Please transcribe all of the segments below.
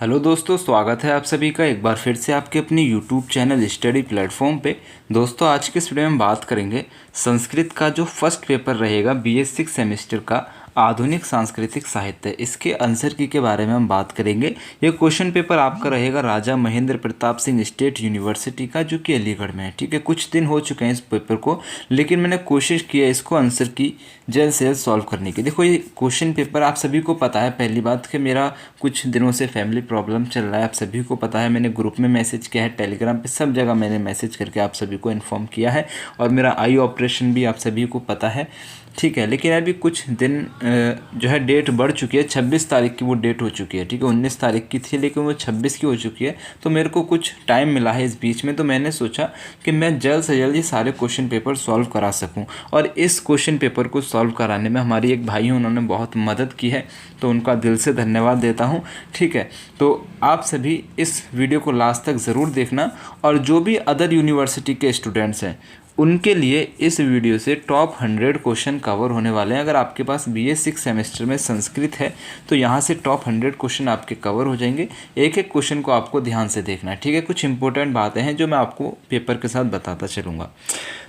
Hello दोस्तों, स्वागत है आप सभी का एक बार फिर से आपके अपनी यूट्यूब चैनल स्टडी प्लेटफॉर्म पे। दोस्तों, आज के इस वीडियो में हम बात करेंगे संस्कृत का जो फर्स्ट पेपर रहेगा BA 6 सेमेस्टर का आधुनिक सांस्कृतिक साहित्य, इसके आंसर की के बारे में हम बात करेंगे। ये क्वेश्चन पेपर आपका रहेगा राजा महेंद्र प्रताप सिंह स्टेट यूनिवर्सिटी का, जो कि अलीगढ़ में है। ठीक है, कुछ दिन हो चुके हैं इस पेपर को, लेकिन मैंने कोशिश की है इसको आंसर की जल्द से जल्द सॉल्व करने की। देखो, ये क्वेश्चन पेपर आप सभी को पता है, पहली बात कि मेरा कुछ दिनों से फैमिली प्रॉब्लम चल रहा है, आप सभी को पता है। मैंने ग्रुप में मैसेज किया है, टेलीग्राम पे, सब जगह मैंने मैसेज करके आप सभी को इन्फॉर्म किया है। और मेरा आई ऑपरेशन भी आप सभी को पता है। ठीक है, लेकिन अभी कुछ दिन जो है डेट बढ़ चुकी है, 26 तारीख की वो डेट हो चुकी है। ठीक है, 19 तारीख की थी लेकिन वो 26 की हो चुकी है। तो मेरे को कुछ टाइम मिला है इस बीच में, तो मैंने सोचा कि मैं जल्द से जल्द ये सारे क्वेश्चन पेपर सॉल्व करा सकूं। और इस क्वेश्चन पेपर को सॉल्व कराने में हमारी एक भाई हैं, उन्होंने बहुत मदद की है, तो उनका दिल से धन्यवाद देता हूँ। ठीक है, तो आप सभी इस वीडियो को लास्ट तक ज़रूर देखना। और जो भी अदर यूनिवर्सिटी के स्टूडेंट्स हैं, उनके लिए इस वीडियो से टॉप 100 क्वेश्चन कवर होने वाले हैं। अगर आपके पास BA 6 सेमेस्टर में संस्कृत है तो यहाँ से टॉप 100 क्वेश्चन आपके कवर हो जाएंगे। एक एक क्वेश्चन को आपको ध्यान से देखना है। ठीक है, कुछ इंपॉर्टेंट बातें हैं जो मैं आपको पेपर के साथ बताता चलूँगा।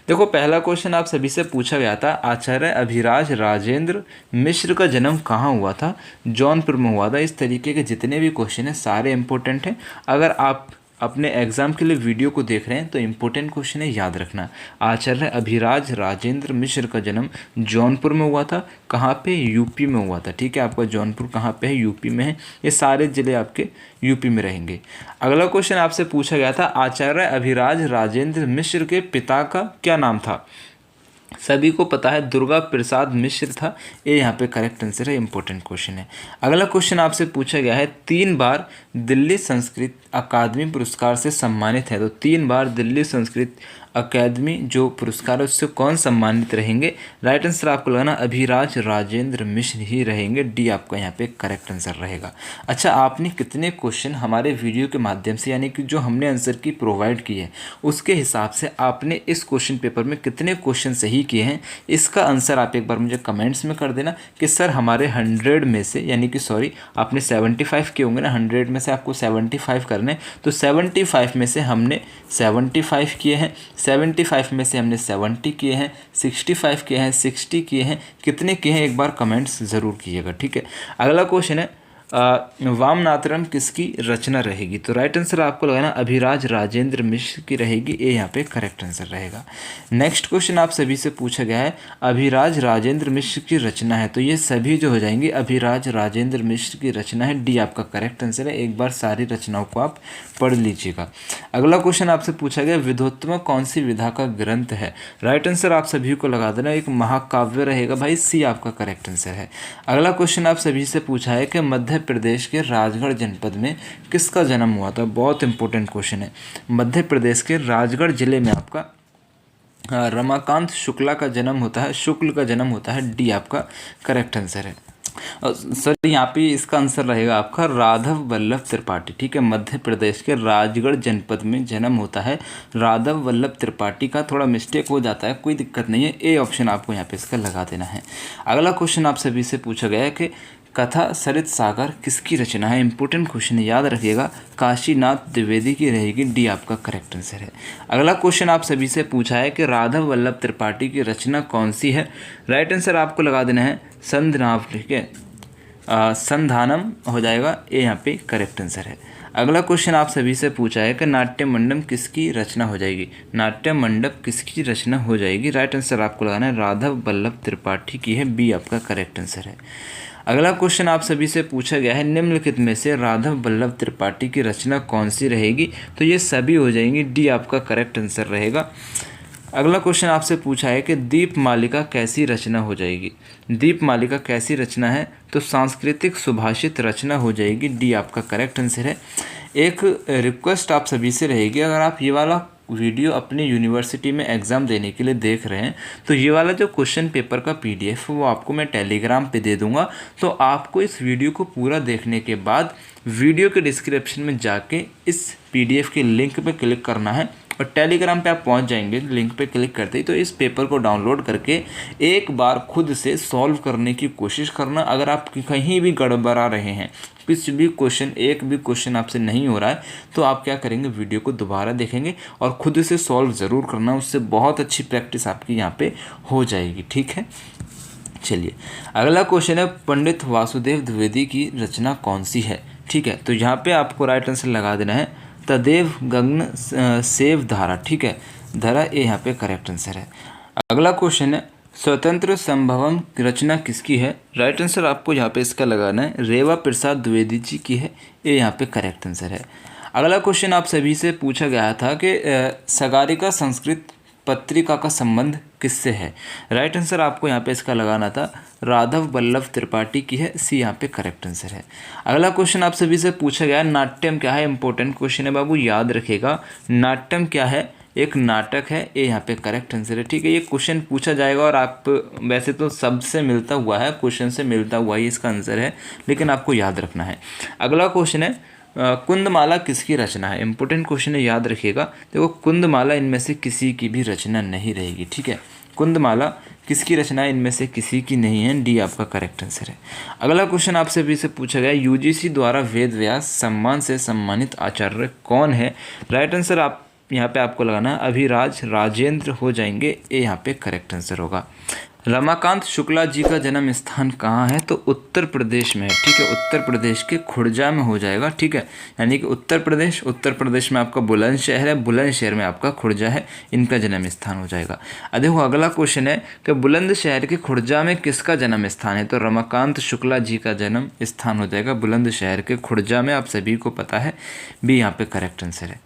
देखो, पहला क्वेश्चन आप सभी से पूछा गया था, आचार्य अभिराज राजेंद्र मिश्र का जन्म कहाँ हुआ था? जौनपुर में हुआ था। इस तरीके के जितने भी क्वेश्चन हैं सारे इंपॉर्टेंट हैं। अगर आप अपने एग्जाम के लिए वीडियो को देख रहे हैं तो इम्पोर्टेंट क्वेश्चन है, याद रखना। आचार्य अभिराज राजेंद्र मिश्र का जन्म जौनपुर में हुआ था। कहाँ पे? यूपी में हुआ था। ठीक है, आपका जौनपुर कहाँ पे है? यूपी में है। ये सारे ज़िले आपके यूपी में रहेंगे। अगला क्वेश्चन आपसे पूछा गया था, आचार्य अभिराज राजेंद्र मिश्र के पिता का क्या नाम था? सभी को पता है, दुर्गा प्रसाद मिश्र था। ये यहाँ पे करेक्ट आंसर है, इंपॉर्टेंट क्वेश्चन है। अगला क्वेश्चन आपसे पूछा गया है, 3 बार दिल्ली संस्कृत अकादमी पुरस्कार से सम्मानित है। तो 3 बार दिल्ली संस्कृत अकादमी जो पुरस्कार है उससे कौन सम्मानित रहेंगे? राइट आंसर आपको लगाना अभिराज राजेंद्र मिश्र ही रहेंगे। डी आपका यहाँ पे करेक्ट आंसर रहेगा। अच्छा, आपने कितने क्वेश्चन हमारे वीडियो के माध्यम से, यानी कि जो हमने आंसर की प्रोवाइड की है उसके हिसाब से आपने इस क्वेश्चन पेपर में कितने क्वेश्चन सही किए हैं, इसका आंसर आप एक बार मुझे कमेंट्स में कर देना कि सर हमारे 100 में से, यानी कि सॉरी आपने 75 किए होंगे ना, 100 में से आपको 75 करने, तो 75 में से हमने 75 किए हैं, 75 में से हमने 70 किए हैं, 65 किए हैं, 60 किए हैं, कितने किए हैं एक बार कमेंट्स ज़रूर कीजिएगा। ठीक है, अगला क्वेश्चन है, वामनाथरम किसकी रचना रहेगी? तो राइट आंसर आपको लगाना अभिराज राजेंद्र मिश्र की रहेगी। ये यहाँ पे करेक्ट आंसर रहेगा। नेक्स्ट क्वेश्चन आप सभी से पूछा गया है, अभिराज राजेंद्र मिश्र की रचना है। तो ये सभी जो हो जाएंगे अभिराज राजेंद्र मिश्र की रचना है। डी आपका करेक्ट आंसर है। एक बार सारी रचनाओं को आप पढ़ लीजिएगा। अगला क्वेश्चन आपसे पूछा गया, विधोत्तम कौन सी विधा का ग्रंथ है? राइट आंसर आप सभी को लगा देना, एक महाकाव्य रहेगा भाई। सी आपका करेक्ट आंसर है। अगला क्वेश्चन आप सभी से पूछा है कि मध्य प्रदेश के राजगढ़ जनपद में किसका जन्म हुआ था? बहुत इंपॉर्टेंट क्वेश्चन है। मध्य प्रदेश के राजगढ़ जिले में आपका रमाकांत शुक्ला का जन्म होता है, शुक्ल का जन्म होता है। डी आपका करेक्ट आंसर है। सर यहाँ पे इसका आंसर रहेगा आपका राघव वल्लभ त्रिपाठी। ठीक है, मध्य प्रदेश के राजगढ़ जनपद में जन्म होता है राघव वल्लभ त्रिपाठी का। थोड़ा मिस्टेक हो जाता है, कोई दिक्कत नहीं है। ए ऑप्शन आपको यहाँ पे इसका लगा देना है। अगला क्वेश्चन आप सभी से पूछा गया है कि कथा सरित सागर किसकी रचना है? इंपॉर्टेंट क्वेश्चन है, याद रखिएगा। काशीनाथ द्विवेदी की रहेगी। डी आपका करेक्ट आंसर है। अगला क्वेश्चन आप सभी से पूछा है कि राघव वल्लभ त्रिपाठी की रचना कौन सी है? राइट आंसर आपको लगा देना है संधनाव। ठीक है, संधानम हो जाएगा। ये यहाँ पे करेक्ट आंसर है। अगला क्वेश्चन आप सभी से पूछा है कि नाट्य मंडप किसकी रचना हो जाएगी? नाट्य मंडप किसकी रचना हो जाएगी? राइट आंसर आपको लगाना है राघव वल्लभ त्रिपाठी की है। बी आपका करेक्ट आंसर है। अगला क्वेश्चन आप सभी से पूछा गया है, निम्नलिखित में से राघव वल्लभ त्रिपाठी की रचना कौन सी रहेगी? तो ये सभी हो जाएंगी। डी आपका करेक्ट आंसर रहेगा। अगला क्वेश्चन आपसे पूछा है कि दीपमालिका कैसी रचना हो जाएगी? दीपमालिका कैसी रचना है? तो सांस्कृतिक सुभाषित रचना हो जाएगी। डी आपका करेक्ट आंसर है। एक रिक्वेस्ट आप सभी से रहेगी, अगर आप ये वाला वीडियो अपनी यूनिवर्सिटी में एग्ज़ाम देने के लिए देख रहे हैं तो ये वाला जो क्वेश्चन पेपर का PDF वो आपको मैं टेलीग्राम पे दे दूंगा। तो आपको इस वीडियो को पूरा देखने के बाद वीडियो के डिस्क्रिप्शन में जाके इस PDF के लिंक पे क्लिक करना है और टेलीग्राम पे आप पहुंच जाएंगे, लिंक पे क्लिक करते ही तो इस पेपर को डाउनलोड करके एक बार खुद से सॉल्व करने की कोशिश करना। अगर आप कहीं भी गड़बड़ा रहे हैं, कुछ भी क्वेश्चन, एक भी क्वेश्चन आपसे नहीं हो रहा है, तो आप क्या करेंगे, वीडियो को दोबारा देखेंगे और खुद से सॉल्व ज़रूर करना। उससे बहुत अच्छी प्रैक्टिस आपकी यहाँ पे हो जाएगी। ठीक है, चलिए अगला क्वेश्चन है, पंडित वासुदेव द्विवेदी की रचना कौन सी है। ठीक है, तो यहाँ पे आपको राइट आंसर लगा देना है तदेव गगन सेव धारा। ठीक है, धारा ये यहाँ पे करेक्ट आंसर है। अगला क्वेश्चन है, स्वतंत्र संभवम की रचना किसकी है। राइट आंसर आपको यहाँ पे इसका लगाना है रेवा प्रसाद द्विवेदी जी की है, ये यहाँ पे करेक्ट आंसर है। अगला क्वेश्चन आप सभी से पूछा गया था कि सगारिका संस्कृत पत्रिका का संबंध किससे है। राइट आंसर आपको यहाँ पे इसका लगाना था राघव वल्लभ त्रिपाठी की है, सी यहाँ पे करेक्ट आंसर है। अगला क्वेश्चन आप सभी से पूछा गया है, नाट्यम क्या है। इंपॉर्टेंट क्वेश्चन है बाबू, याद रखेगा। नाट्यम क्या है, एक नाटक है, ये यहाँ पे करेक्ट आंसर है। ठीक है, ये क्वेश्चन पूछा जाएगा और आप वैसे तो सबसे मिलता हुआ है, क्वेश्चन से मिलता हुआ ही इसका आंसर है, लेकिन आपको याद रखना है। अगला क्वेश्चन है, कुंदमाला किसकी रचना है। इंपॉर्टेंट क्वेश्चन है, याद रखिएगा। देखो कुंदमाला इनमें से किसी की भी रचना नहीं रहेगी। ठीक है, कुंदमाला किसकी रचना है, इनमें से किसी की नहीं है, डी आपका करेक्ट आंसर है। अगला क्वेश्चन आपसे भी से पूछा गया, यूजीसी द्वारा वेद व्यास सम्मान से सम्मानित आचार्य कौन है। राइट आंसर आप यहाँ पे आपको लगाना है अभिराज राजेंद्र हो जाएंगे, ये यहाँ पे करेक्ट आंसर होगा। रमाकांत शुक्ला जी का जन्म स्थान कहाँ है, तो उत्तर प्रदेश में है। ठीक है, उत्तर प्रदेश के खुर्जा में हो जाएगा। ठीक है, यानी कि उत्तर प्रदेश में आपका बुलंदशहर है, बुलंदशहर में आपका खुर्जा है, इनका जन्म स्थान हो जाएगा। देखो अगला क्वेश्चन है कि बुलंदशहर के खुर्जा में किसका जन्म स्थान है, तो रमाकांत शुक्ला जी का जन्म स्थान हो जाएगा बुलंदशहर के खुर्जा में, आप सभी को पता है, बी यहाँ पे करेक्ट आंसर है।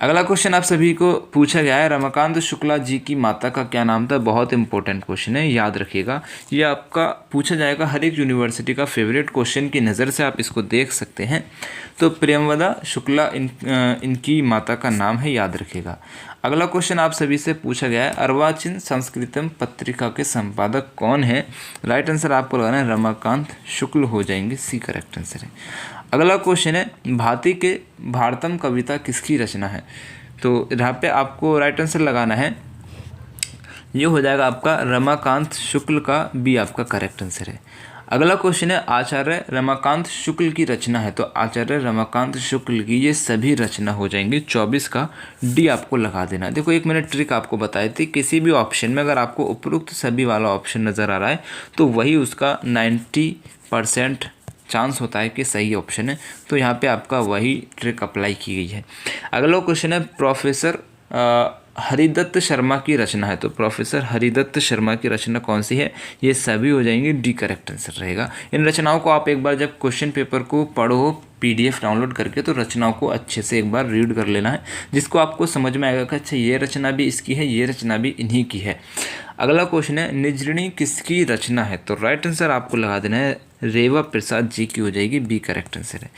अगला क्वेश्चन आप सभी को पूछा गया है, रमाकांत शुक्ला जी की माता का क्या नाम था। बहुत इंपॉर्टेंट क्वेश्चन है, याद रखिएगा। ये आपका पूछा जाएगा, हर एक यूनिवर्सिटी का फेवरेट क्वेश्चन की नज़र से आप इसको देख सकते हैं। तो प्रियंवदा शुक्ला इनकी माता का नाम है, याद रखिएगा। अगला क्वेश्चन आप सभी से पूछा गया है, अर्वाचीन संस्कृतम पत्रिका के संपादक कौन है। राइट आंसर आपको लगाना है रमाकांत शुक्ल हो जाएंगे, सी करेक्ट आंसर है। अगला क्वेश्चन है, भाती के भारतम कविता किसकी रचना है, तो यहाँ पे आपको राइट आंसर लगाना है, ये हो जाएगा आपका रमाकांत शुक्ल का, बी आपका करेक्ट आंसर है। अगला क्वेश्चन है, आचार्य रमाकांत शुक्ल की रचना है, तो आचार्य रमाकांत शुक्ल की ये सभी रचना हो जाएंगी, 24 का, डी आपको लगा देना। देखो एक मैंने ट्रिक आपको बताई थी, किसी भी ऑप्शन में अगर आपको उपरोक्त सभी वाला ऑप्शन नज़र आ रहा है तो वही उसका 90% चांस होता है कि सही ऑप्शन है, तो यहाँ पे आपका वही ट्रिक अप्लाई की गई है। अगला क्वेश्चन है, प्रोफेसर हरिदत्त शर्मा की रचना है, तो प्रोफेसर हरिदत्त शर्मा की रचना कौन सी है, ये सभी हो जाएंगे, डी करेक्ट आंसर रहेगा। इन रचनाओं को आप एक बार जब क्वेश्चन पेपर को पढ़ो PDF डाउनलोड करके, तो रचनाओं को अच्छे से एक बार रीड कर लेना है, जिसको आपको समझ में आएगा कि अच्छा ये रचना भी इसकी है, ये रचना भी इन्हीं की है। अगला क्वेश्चन है, निजृणी किसकी रचना है, तो राइट आंसर आपको लगा देना है रेवा प्रसाद जी की हो जाएगी, बी करेक्ट आंसर है।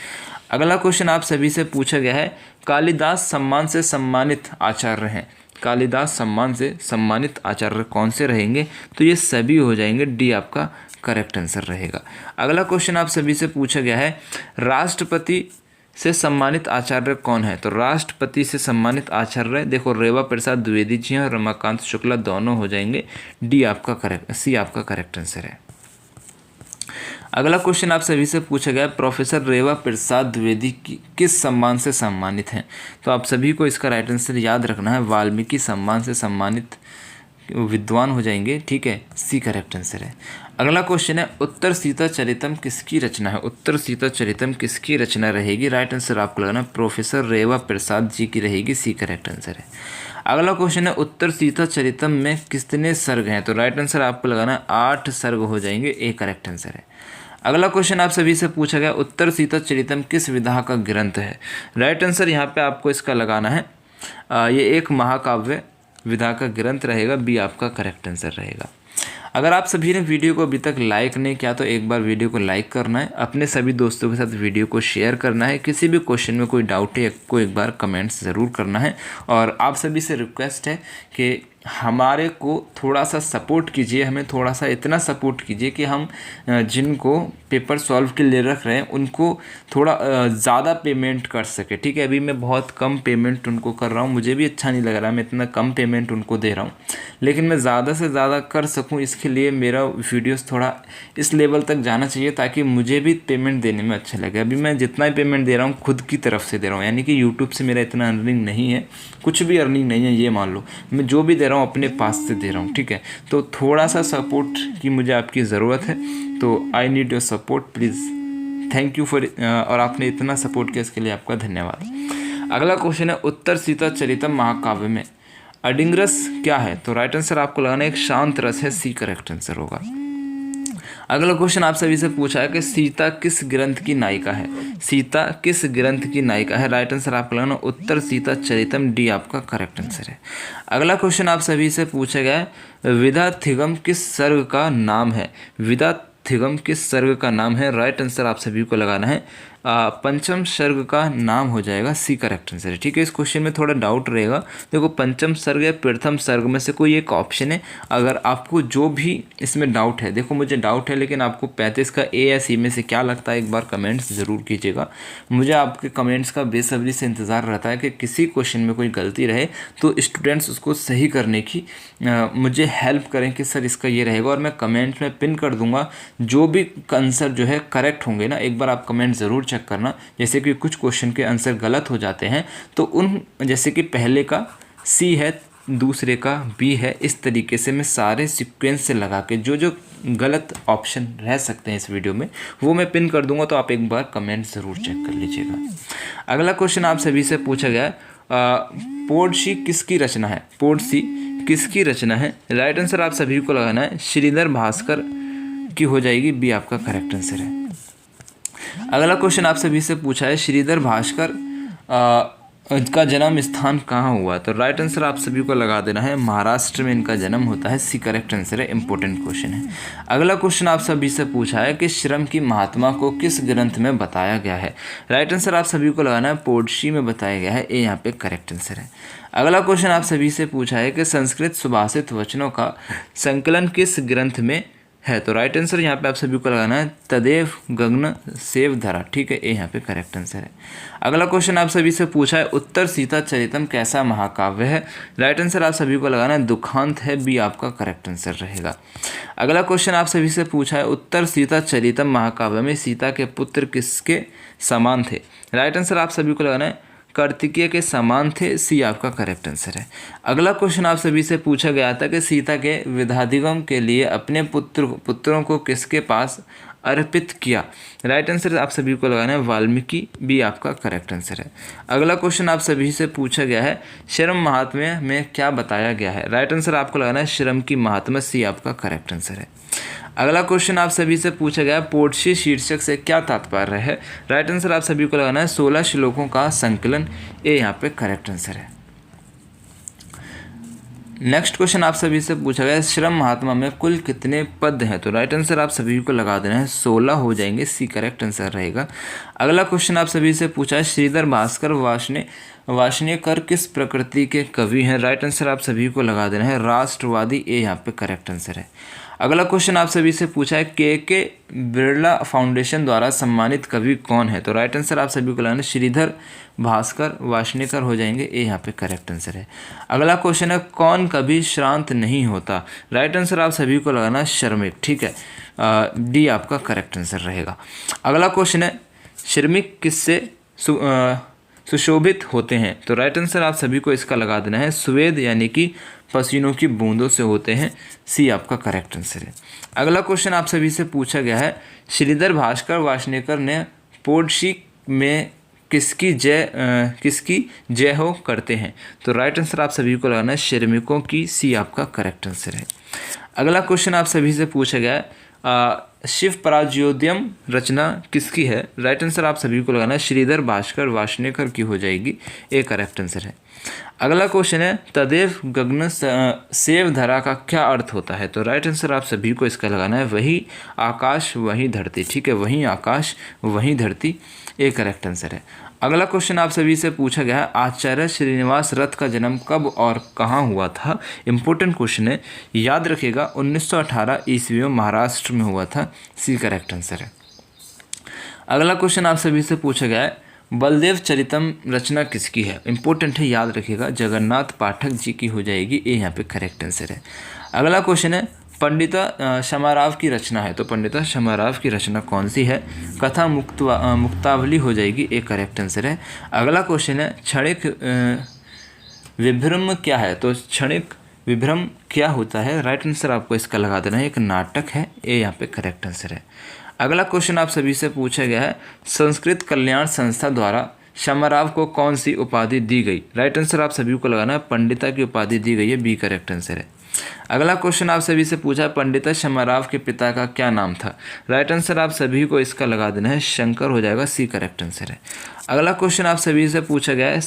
अगला क्वेश्चन आप सभी से पूछा गया है, कालिदास सम्मान से सम्मानित आचार्य हैं, कालिदास सम्मान से सम्मानित आचार्य कौन से रहेंगे, तो ये सभी हो जाएंगे, डी आपका करेक्ट आंसर रहेगा। अगला क्वेश्चन आप सभी से पूछा गया है, राष्ट्रपति से सम्मानित आचार्य कौन है, तो राष्ट्रपति से सम्मानित आचार्य देखो रेवा प्रसाद द्विवेदी जी हैं और रमाकांत शुक्ला, दोनों हो जाएंगे, डी आपका करेक्ट, सी आपका करेक्ट आंसर है। अगला क्वेश्चन आप सभी से पूछा गया, प्रोफेसर रेवा प्रसाद द्विवेदी किस सम्मान से सम्मानित हैं, तो आप सभी को इसका राइट आंसर याद रखना है, वाल्मीकि सम्मान से सम्मानित विद्वान हो जाएंगे। ठीक है, सी करेक्ट आंसर है। अगला क्वेश्चन है, उत्तर सीता चरितम किसकी रचना है, उत्तर सीता चरितम किसकी रचना रहेगी। राइट आंसर आपको लगाना प्रोफेसर रेवा प्रसाद जी की रहेगी, सी करेक्ट आंसर है। अगला क्वेश्चन है, उत्तर सीता चरितम में कितने सर्ग हैं, तो राइट आंसर आपको लगाना 8 सर्ग हो जाएंगे, ए करेक्ट आंसर है। अगला क्वेश्चन आप सभी से पूछा गया, उत्तर सीता चरितम किस विधा का ग्रंथ है। राइट आंसर यहाँ पे आपको इसका लगाना है, ये एक महाकाव्य विधा का ग्रंथ रहेगा, बी आपका करेक्ट आंसर रहेगा। अगर आप सभी ने वीडियो को अभी तक लाइक नहीं किया तो एक बार वीडियो को लाइक करना है, अपने सभी दोस्तों के साथ वीडियो को शेयर करना है, किसी भी क्वेश्चन में कोई डाउट है को एक बार कमेंट्स ज़रूर करना है। और आप सभी से रिक्वेस्ट है कि हमारे को थोड़ा सा सपोर्ट कीजिए, हमें थोड़ा सा इतना सपोर्ट कीजिए कि हम जिनको पेपर सॉल्व के लिए रख रहे हैं उनको थोड़ा ज़्यादा पेमेंट कर सके। ठीक है, अभी मैं बहुत कम पेमेंट उनको कर रहा हूँ, मुझे भी अच्छा नहीं लग रहा मैं इतना कम पेमेंट उनको दे रहा हूँ, लेकिन मैं ज़्यादा से ज़्यादा कर सकूँ इसके लिए मेरा वीडियोस थोड़ा इस लेवल तक जाना चाहिए ताकि मुझे भी पेमेंट देने में अच्छा लगे। अभी मैं जितना ही पेमेंट दे रहा हूँ खुद की तरफ से दे रहा हूँ, यानी कि यूट्यूब से मेरा इतना अर्निंग नहीं है, कुछ भी अर्निंग नहीं है, ये मान लो मैं जो भी दे रहा हूँ अपने पास से दे रहा हूँ। ठीक है, तो थोड़ा सा सपोर्ट की मुझे आपकी ज़रूरत है, तो I need your support please. Thank you for, और आपने इतना सपोर्ट किया इसके लिए आपका धन्यवाद। अगला क्वेश्चन है, उत्तर सीता चरितम महाकाव्य में अडिंगरस क्या है? तो राइट आंसर आपको लगाना है एक शांत रस है, सी करेक्ट आंसर होगा। अगला क्वेश्चन आप सभी से पूछा है कि सीता किस ग्रंथ की नायिका है? सीता किस ग्रंथ की नायिका है? राइट आंसर आपको लगाना उत्तर सीता चरितम, डी आपका करेक्ट आंसर है। अगला क्वेश्चन आप सभी से पूछा गया है, विदाथिगम किस सर्ग का नाम है? विदाथिगम किस सर्ग का नाम है? राइट आंसर आप सभी को लगाना है पंचम सर्ग का नाम हो जाएगा, सी करेक्ट आंसर है। ठीक है, इस क्वेश्चन में थोड़ा डाउट रहेगा, देखो पंचम सर्ग या प्रथम सर्ग में से कोई एक ऑप्शन है। अगर आपको जो भी इसमें डाउट है, देखो मुझे डाउट है, लेकिन आपको 35 का ए या सी में से क्या लगता है एक बार कमेंट्स ज़रूर कीजिएगा। मुझे आपके कमेंट्स का बेसब्री से इंतज़ार रहता है कि किसी क्वेश्चन में कोई गलती रहे तो स्टूडेंट्स उसको सही करने की मुझे हेल्प करें कि सर इसका ये रहेगा, और मैं कमेंट्स में पिन कर दूंगा जो भी आंसर जो है करेक्ट होंगे ना, एक बार आप कमेंट ज़रूर चेक करना। जैसे कि कुछ क्वेश्चन के आंसर गलत हो जाते हैं तो उन, जैसे कि पहले का सी है, दूसरे का बी है, इस तरीके से मैं सारे सीक्वेंस से लगा के जो जो गलत ऑप्शन रह सकते हैं इस वीडियो में वो मैं पिन कर दूंगा, तो आप एक बार कमेंट ज़रूर चेक कर लीजिएगा। अगला क्वेश्चन आप सभी से पूछा गया है, पोर्शी किसकी रचना है? पोर्शी किसकी रचना है? राइट आंसर आप सभी को लगाना है श्रीधर भास्कर की हो जाएगी, बी आपका करेक्ट आंसर है। अगला क्वेश्चन आप सभी से पूछा है, श्रीधर भास्कर का जन्म स्थान कहाँ हुआ? तो राइट आंसर आप सभी को लगा देना है महाराष्ट्र में इनका जन्म होता है, सी करेक्ट आंसर है, इंपॉर्टेंट क्वेश्चन है। अगला क्वेश्चन आप सभी से पूछा है कि श्रम की महात्मा को किस ग्रंथ में बताया गया है? राइट आंसर आप सभी को लगाना है पोर्शी में बताया गया है, ए यहाँ पे करेक्ट आंसर है। अगला क्वेश्चन आप सभी से पूछा है कि संस्कृत सुभाषित वचनों का संकलन किस ग्रंथ में है? तो राइट आंसर यहाँ पे आप सभी को लगाना है तदेव गगन सेव धरा, ठीक है, ए यहाँ पे करेक्ट आंसर है। अगला क्वेश्चन आप सभी से पूछा है, उत्तर सीता चरितम कैसा महाकाव्य है? राइट आंसर आप सभी को लगाना है दुखांत है, बी आपका करेक्ट आंसर रहेगा। अगला क्वेश्चन आप सभी से पूछा है, उत्तर सीता चरितम महाकाव्य में सीता के पुत्र किसके समान थे? राइट आंसर आप सभी को लगाना है कार्तिकेय के समान थे, सी आपका करेक्ट आंसर है। अगला क्वेश्चन आप सभी से पूछा गया था कि सीता के विदाधिगम के लिए अपने पुत्रों को किसके पास अर्पित किया? राइट आंसर आप सभी को लगाना है वाल्मीकि, बी आपका करेक्ट आंसर है। अगला क्वेश्चन आप सभी से पूछा गया है, श्रम महात्म्य में क्या बताया गया है? राइट आंसर आपको लगाना है श्रम की महात्म्य, सी आपका करेक्ट आंसर है। अगला क्वेश्चन आप सभी से पूछा गया, पोर्शी शीर्षक से क्या तात्पर्य है? राइट आंसर आप सभी को लगाना है 16 श्लोकों का संकलन, ए यहाँ पे करेक्ट आंसर है। नेक्स्ट क्वेश्चन आप सभी से पूछा गया, श्रम महात्मा में कुल कितने पद हैं? तो राइट आंसर आप सभी को लगा देना है 16 हो जाएंगे, सी करेक्ट आंसर रहेगा। अगला क्वेश्चन आप सभी से पूछा है, श्रीधर भास्कर वार्ष्णेयकर किस प्रकृति के कवि हैं? राइट आंसर आप सभी को लगा देना है राष्ट्रवादी, ए यहाँ पे करेक्ट आंसर है। अगला क्वेश्चन आप सभी से पूछा है, के बिरला फाउंडेशन द्वारा सम्मानित कवि कौन है? तो राइट आंसर आप सभी को लगाना श्रीधर भास्कर वार्ष्णेयकर हो जाएंगे, ए यहाँ पे करेक्ट आंसर है। अगला क्वेश्चन है, कौन कभी श्रांत नहीं होता? राइट आंसर आप सभी को लगाना श्रमिक, ठीक है, डी आपका करेक्ट आंसर रहेगा। अगला क्वेश्चन है, श्रमिक किससे सुशोभित होते हैं? तो राइट आंसर आप सभी को इसका लगा देना है स्वेद, यानी कि पसीनों की बूंदों से होते हैं, सी आपका करेक्ट आंसर है। अगला क्वेश्चन आप सभी से पूछा गया है, श्रीधर भास्कर वार्ष्णेयकर ने पोर्शी में किसकी जय हो करते हैं? तो राइट आंसर आप सभी को लगाना है श्रमिकों की, सी आपका करेक्ट आंसर है। अगला क्वेश्चन आप सभी से पूछा गया है, शिव पराजयोद्यम रचना किसकी है? राइट आंसर आप सभी को लगाना है श्रीधर भास्कर वार्ष्णेकर की हो जाएगी, ए करेक्ट आंसर है। अगला क्वेश्चन है तदेव गगन सेव धरा का क्या अर्थ होता है? तो राइट आंसर आप सभी को इसका लगाना है वही आकाश वही धरती। ठीक है, वही आकाश वही धरती, ए करेक्ट आंसर है। अगला क्वेश्चन आप सभी से पूछा गया है आचार्य श्रीनिवास रथ का जन्म कब और कहाँ हुआ था? इंपॉर्टेंट क्वेश्चन है, याद रखिएगा 1918 ईस्वी में महाराष्ट्र में हुआ था, सी करेक्ट आंसर है। अगला क्वेश्चन आप सभी से पूछा गया है बलदेव चरितम रचना किसकी है? इंपॉर्टेंट है, याद रखिएगा जगन्नाथ पाठक जी की हो जाएगी, ये यहाँ पे करेक्ट आंसर है। अगला क्वेश्चन है पंडिता क्षमाराव की रचना है, तो पंडिता क्षमाराव की रचना कौन सी है? कथा मुक्तावली हो जाएगी, एक करेक्ट आंसर है। अगला क्वेश्चन है क्षणिक विभ्रम क्या है? तो क्षणिक विभ्रम क्या होता है? राइट आंसर आपको इसका लगा देना है, एक नाटक है, ये यहाँ पे करेक्ट आंसर है। अगला क्वेश्चन आप सभी से पूछा गया है संस्कृत कल्याण संस्था द्वारा क्षमाराव को कौन सी उपाधि दी गई? राइट आंसर आप सभी को लगाना है पंडिता की उपाधि दी गई है, बी करेक्ट आंसर है। अगला क्वेश्चन आप सभी से पूछा पंडिता क्षमाराव के पिता का क्या नाम था? राइट आंसर आप सभी को इसका लगा देना है शंकर हो जाएगा, सी करेक्ट आंसर है। अगला क्वेश्चन आप सभी से पूछा गया है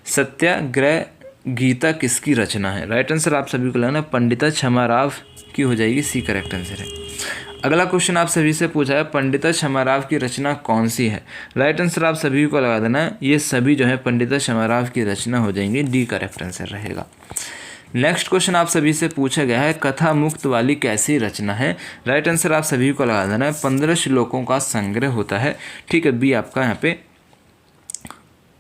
सत्याग्रह गीता किसकी रचना है? राइट आंसर आप सभी को लगाना पंडिता क्षमाराव की हो जाएगी, सी करेक्ट आंसर है। अगला क्वेश्चन आप सभी से पूछा है पंडिता क्षमाराव की रचना कौन सी है? राइट आंसर आप सभी को लगा देना है, ये सभी जो है पंडिता क्षमाराव की रचना हो जाएंगी, डी करेक्ट आंसर रहेगा। नेक्स्ट क्वेश्चन आप सभी से पूछा गया है कथा मुक्त वाली कैसी रचना है? राइट आंसर आप सभी को लगा देना है 15 श्लोकों का संग्रह होता है। ठीक है, बी आपका यहाँ पे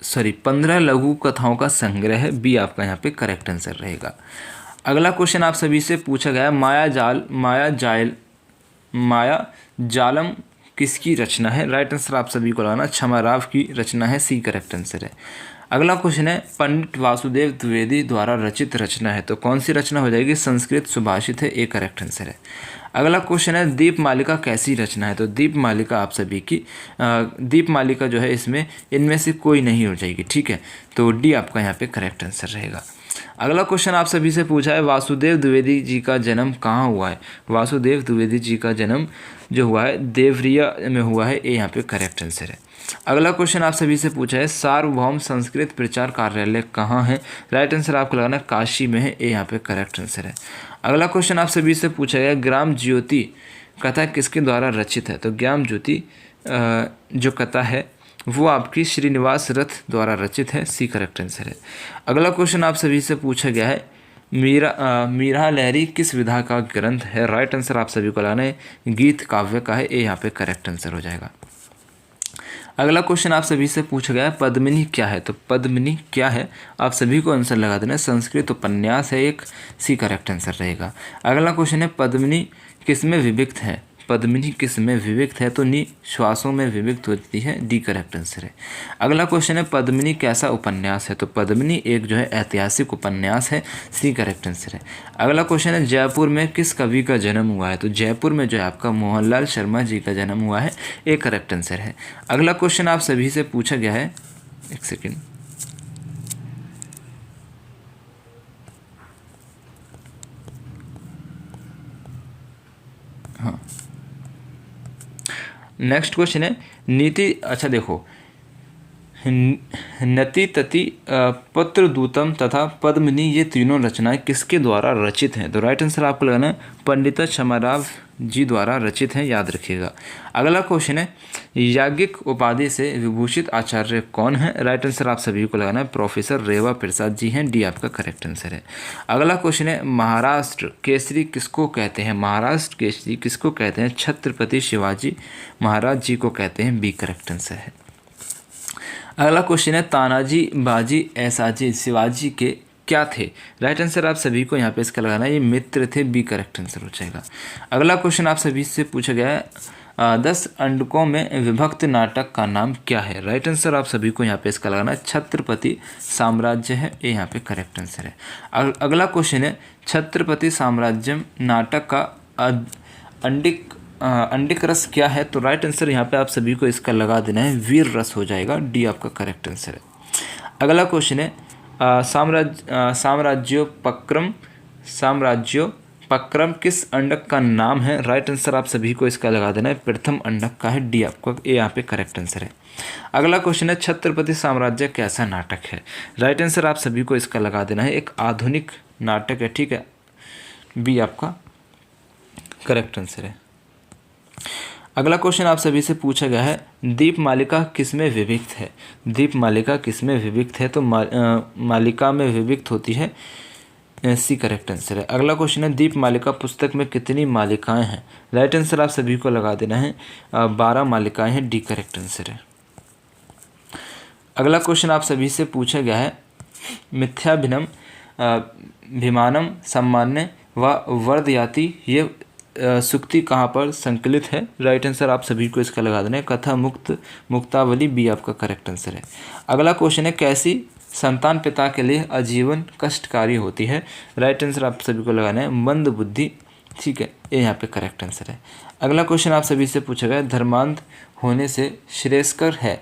15 लघु कथाओं का संग्रह है, बी आपका यहाँ पे करेक्ट आंसर रहेगा। अगला क्वेश्चन आप सभी से पूछा गया माया जालम किसकी रचना है? राइट आंसर आप सभी को लगाना क्षमाराव की रचना है, सी करेक्ट आंसर है। अगला क्वेश्चन है पंडित वासुदेव द्विवेदी द्वारा रचित रचना है, तो कौन सी रचना हो जाएगी? संस्कृत सुभाषित है, ए करेक्ट आंसर है। अगला क्वेश्चन है दीपमालिका कैसी रचना है? तो दीपमालिका आप सभी की दीपमालिका जो है इसमें इनमें से कोई नहीं हो जाएगी। ठीक है, तो डी आपका यहाँ पे करेक्ट आंसर रहेगा। अगला क्वेश्चन आप सभी से पूछा है वासुदेव द्विवेदी जी का जन्म कहाँ हुआ है? वासुदेव द्विवेदी जी का जन्म जो हुआ है देवरिया में हुआ है, ये यहाँ पे करेक्ट आंसर है। अगला क्वेश्चन आप सभी से पूछा है सार्वभौम संस्कृत प्रचार कार्यालय कहाँ है? राइट आंसर आपको लगाना काशी में है, ये यहाँ पे करेक्ट आंसर है। अगला क्वेश्चन आप सभी से पूछा गया ग्राम ज्योति कथा किसके द्वारा रचित है? तो ग्राम ज्योति जो कथा है वो आपकी श्रीनिवास रथ द्वारा रचित है, सी करेक्ट आंसर है। अगला क्वेश्चन आप सभी से पूछा गया है मीरा लहरी किस विधा का ग्रंथ है? राइट आंसर आप सभी को लाना है गीत काव्य का है, ये यहाँ पे करेक्ट आंसर हो जाएगा। अगला क्वेश्चन आप सभी से पूछा गया है पद्मिनी क्या है? तो पद्मिनी क्या है आप सभी को आंसर लगा देना है संस्कृत उपन्यास है एक, सी करेक्ट आंसर रहेगा। अगला क्वेश्चन है पद्मिनी किस में विभक्त है? पद्मिनी किस में विभक्त है? तो निश्वासों में विभक्त होती है, डी करेक्ट आंसर है। अगला क्वेश्चन है पद्मिनी कैसा उपन्यास है? तो पद्मिनी एक जो है ऐतिहासिक उपन्यास है, सी करेक्ट आंसर है। अगला क्वेश्चन है जयपुर में किस कवि का जन्म हुआ है? तो जयपुर में जो है आपका मोहनलाल शर्मा जी का जन्म हुआ है, ये करेक्ट आंसर है। अगला क्वेश्चन आप सभी से पूछा गया है, एक सेकेंड, हाँ नेक्स्ट क्वेश्चन है नीति, अच्छा देखो नति तति पत्रदूतम तथा पद्मिनी ये तीनों रचनाएं किसके द्वारा रचित हैं? तो राइट आंसर आपको लगाना है पंडिता क्षमाराव जी द्वारा रचित हैं, याद रखिएगा। अगला क्वेश्चन है याज्ञिक उपाधि से विभूषित आचार्य कौन है? राइट आंसर आप सभी को लगाना है प्रोफेसर रेवा प्रसाद जी हैं, डी आपका करेक्ट आंसर है। अगला क्वेश्चन है महाराष्ट्र केसरी किसको कहते हैं? महाराष्ट्र केसरी किसको कहते हैं? छत्रपति शिवाजी महाराज जी को कहते हैं, बी करेक्ट आंसर है। अगला क्वेश्चन है तानाजी बाजी ऐसाजी शिवाजी के क्या थे? राइट आंसर आप सभी को यहाँ पे इसका लगाना है ये मित्र थे, बी करेक्ट आंसर हो जाएगा। अगला क्वेश्चन आप सभी से पूछा गया है 10 अंडकों में विभक्त नाटक का नाम क्या है? राइट आंसर आप सभी को यहाँ पे इसका लगाना है छत्रपति साम्राज्य है, ये यहाँ पे करेक्ट आंसर है। अगला क्वेश्चन है छत्रपति साम्राज्य नाटक का अंडिक रस क्या है? तो राइट आंसर यहाँ पे आप सभी को इसका लगा देना है वीर रस हो जाएगा, डी आपका करेक्ट आंसर है। अगला क्वेश्चन है पक्रम किस अंडक का नाम है? राइट आंसर आप सभी को इसका लगा देना है प्रथम अंडक का है, डी आपका ए यहाँ पे करेक्ट आंसर है। अगला क्वेश्चन है छत्रपति साम्राज्य कैसा नाटक है? राइट आंसर आप सभी को इसका लगा देना है एक आधुनिक नाटक है, ठीक है, बी आपका करेक्ट आंसर है। अगला क्वेश्चन आप सभी से पूछा गया है दीपमालिका किसमें विभक्त है? दीपमालिका किसमें विभक्त है? तो मालिका में विभक्त होती है, सी करेक्ट आंसर है। अगला क्वेश्चन है दीपमालिका पुस्तक में कितनी मालिकाएं हैं? राइट आंसर आप सभी को लगा देना है 12 मालिकाएं हैं, डी करेक्ट आंसर है। अगला क्वेश्चन आप सभी से पूछा गया है मिथ्याभिनम भिमानम सम्मान्य व वर्धयाति ये सूक्ति कहाँ पर संकलित है? राइट आंसर आप सभी को इसका लगा देना है कथा मुक्तावली, बी आपका करेक्ट आंसर है। अगला क्वेश्चन है कैसी संतान पिता के लिए आजीवन कष्टकारी होती है? राइट आंसर आप सभी को लगाना है मंद बुद्धि, ठीक है, ये यहाँ पे करेक्ट आंसर है। अगला क्वेश्चन आप सभी से पूछा गया धर्मांध होने से श्रेयस्कर है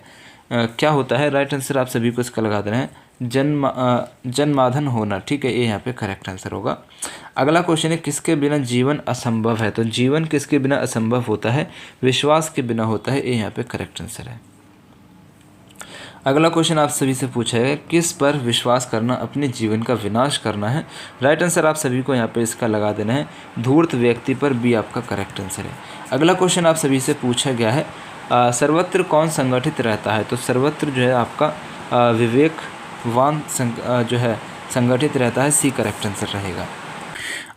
क्या होता है? राइट आंसर आप सभी को इसका लगा देना है जन्माधन होना, ठीक है, ये यहाँ पे करेक्ट आंसर होगा। अगला क्वेश्चन है किसके बिना जीवन असंभव है? तो जीवन किसके बिना असंभव होता है? विश्वास के बिना होता है, ये यहाँ पे करेक्ट आंसर है। अगला क्वेश्चन आप सभी से पूछा है किस पर विश्वास करना अपने जीवन का विनाश करना है? राइट आंसर आप सभी को यहाँ पे इसका लगा देना है धूर्त व्यक्ति पर, बी आपका करेक्ट आंसर है। अगला क्वेश्चन आप सभी से पूछा गया है सर्वत्र कौन संगठित रहता है? तो सर्वत्र जो है आपका विवेकवान जो है संगठित रहता है, सी करेक्ट आंसर रहेगा।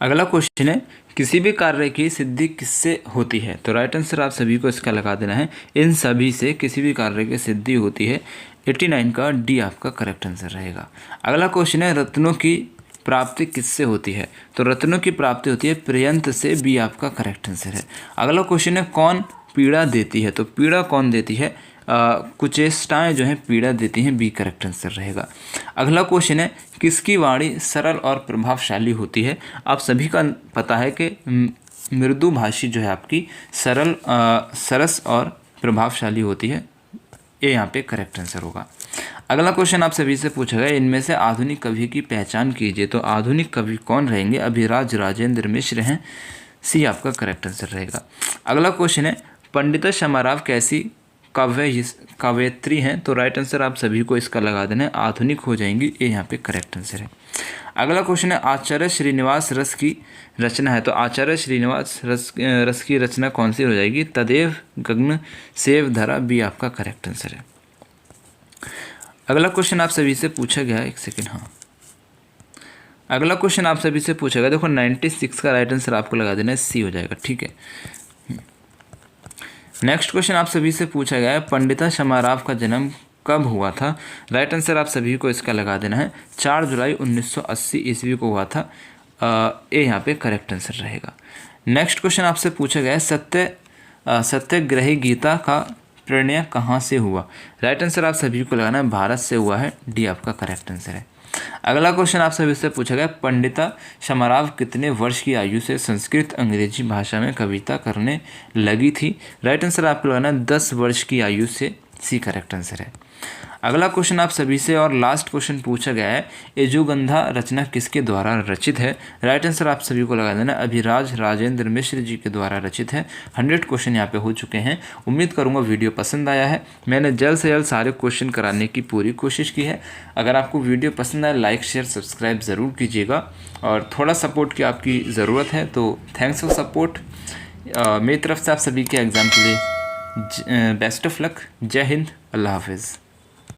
अगला क्वेश्चन है किसी भी कार्य की सिद्धि किससे होती है? तो राइट आंसर आप सभी को इसका लगा देना है इन सभी से किसी भी कार्य की सिद्धि होती है, 89 का डी आपका करेक्ट आंसर रहेगा। अगला क्वेश्चन है रत्नों की प्राप्ति किससे होती है? तो रत्नों की प्राप्ति होती है पर्यंत से, बी आपका करेक्ट आंसर है। अगला क्वेश्चन है कौन पीड़ा देती है? तो पीड़ा कौन देती है? कुचेष्टाएँ जो हैं पीड़ा देती हैं, बी करेक्ट आंसर रहेगा। अगला क्वेश्चन है किसकी वाणी सरल और प्रभावशाली होती है? आप सभी का पता है कि मृदुभाषी जो है आपकी सरल सरस और प्रभावशाली होती है, ये यहाँ पे करेक्ट आंसर होगा। अगला क्वेश्चन आप सभी से पूछा गया इनमें से आधुनिक कवि की पहचान कीजिए। तो आधुनिक कवि कौन रहेंगे? अभिराज राजेंद्र मिश्र हैं, सी आपका करेक्ट आंसर रहेगा। अगला क्वेश्चन है पंडिता क्षमाराव कैसी कवयित्री हैं? तो राइट आंसर आप सभी को इसका लगा देना है आधुनिक हो जाएंगी, ये यहाँ पे करेक्ट आंसर है। अगला क्वेश्चन है आचार्य श्रीनिवास रस की रचना है। तो आचार्य श्रीनिवास रस की रचना कौन सी हो जाएगी? तदेव गगन सेव धरा, बी आपका करेक्ट आंसर है। अगला क्वेश्चन आप सभी से पूछा गया है, एक सेकेंड, हाँ, अगला क्वेश्चन आप सभी से पूछा गया, देखो 96 का राइट आंसर आपको लगा देना है सी हो जाएगा, ठीक है। नेक्स्ट क्वेश्चन आप सभी से पूछा गया है पंडिता क्षमाराव का जन्म कब हुआ था? राइट आंसर आप सभी को इसका लगा देना है 4 जुलाई 1980 ईस्वी को हुआ था, ये यहाँ पे करेक्ट आंसर रहेगा। नेक्स्ट क्वेश्चन आपसे पूछा गया है सत्याग्रही गीता का प्रणय कहाँ से हुआ? राइट आंसर आप सभी को लगाना है भारत से हुआ है, डी आपका करेक्ट आंसर है। अगला क्वेश्चन आप सभी से पूछा गया पंडिता क्षमाराव कितने वर्ष की आयु से संस्कृत अंग्रेजी भाषा में कविता करने लगी थी? राइट आंसर आपको लगाना है 10 वर्ष की आयु से, सी करेक्ट आंसर है। अगला क्वेश्चन आप सभी से और लास्ट क्वेश्चन पूछा गया है यजुगंधा रचना किसके द्वारा रचित है? राइट आंसर आप सभी को लगा देना अभिराज राजेंद्र मिश्र जी के द्वारा रचित है। 100 क्वेश्चन यहाँ पे हो चुके हैं। उम्मीद करूँगा वीडियो पसंद आया है। मैंने जल्द से जल्द सारे क्वेश्चन कराने की पूरी कोशिश की है। अगर आपको वीडियो पसंद आए लाइक शेयर सब्सक्राइब ज़रूर कीजिएगा और थोड़ा सपोर्ट की आपकी ज़रूरत है, तो थैंक्स फॉर सपोर्ट। मेरी तरफ से आप सभी के एग्ज़ाम के लिए बेस्ट ऑफ लक। जय हिंद, अल्लाह हाफिज़।